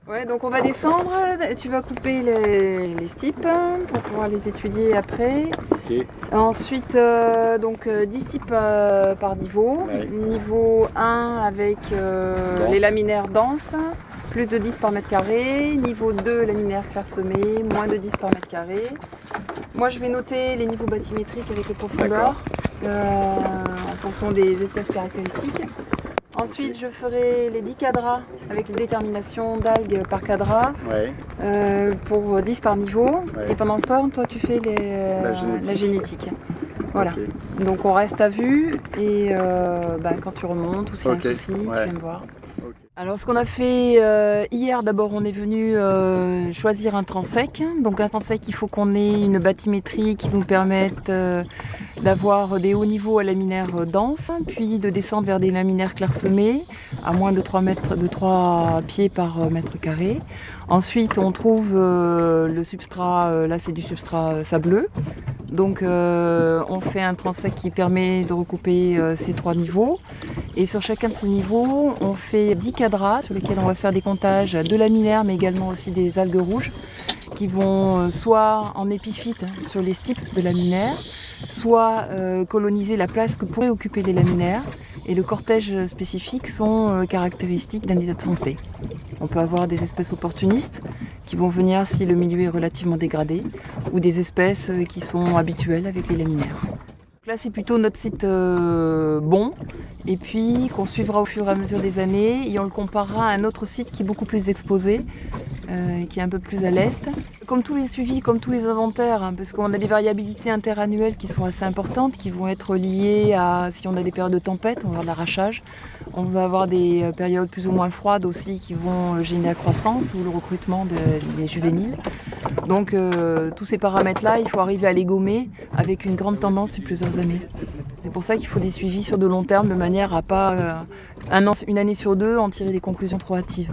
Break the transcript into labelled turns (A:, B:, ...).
A: Ouais, donc on va descendre, tu vas couper les stips pour pouvoir les étudier après.
B: Ok.
A: Ensuite, 10 stips par niveau.
B: Ouais.
A: Niveau 1 avec les laminaires denses, plus de 10 par mètre carré. Niveau 2, laminaires clairsemés, moins de 10 par mètre carré. Moi, je vais noter les niveaux bathymétriques avec les profondeurs en fonction des espèces caractéristiques. Ensuite, je ferai les 10 cadras avec les déterminations d'algues par cadra pour 10 par niveau. Ouais. Et pendant ce temps, toi, tu fais la génétique. Voilà. Okay. Donc, on reste à vue et quand tu remontes ou s'il y a un souci, tu viens me voir. Okay. Alors, ce qu'on a fait hier, d'abord, on est venu choisir un transec. Donc, un transec, il faut qu'on ait une bathymétrie qui nous permette d'avoir des hauts niveaux à laminaires denses, puis de descendre vers des laminaires clairsemés à moins de 3 pieds par mètre carré. Ensuite, on trouve le substrat, là c'est du substrat sableux. Donc on fait un transect qui permet de recouper ces 3 niveaux. Et sur chacun de ces niveaux, on fait 10 cadras sur lesquels on va faire des comptages de laminaires, mais également aussi des algues rouges qui vont soit en épiphyte sur les stips de laminaires, soit coloniser la place que pourraient occuper les laminaires. Et le cortège spécifique sont caractéristiques d'un état de santé. On peut avoir des espèces opportunistes qui vont venir si le milieu est relativement dégradé, ou des espèces qui sont habituelles avec les laminaires. Là, c'est plutôt notre site bon, et puis qu'on suivra au fur et à mesure des années, et on le comparera à un autre site qui est beaucoup plus exposé, qui est un peu plus à l'est. Comme tous les suivis, comme tous les inventaires, parce qu'on a des variabilités interannuelles qui sont assez importantes, qui vont être liées à si on a des périodes de tempête, on va avoir de l'arrachage. On va avoir des périodes plus ou moins froides aussi qui vont gêner la croissance ou le recrutement des juvéniles. Donc tous ces paramètres-là, il faut arriver à les gommer avec une grande tendance sur plusieurs années. C'est pour ça qu'il faut des suivis sur de long terme de manière à pas une année sur deux en tirer des conclusions trop hâtives.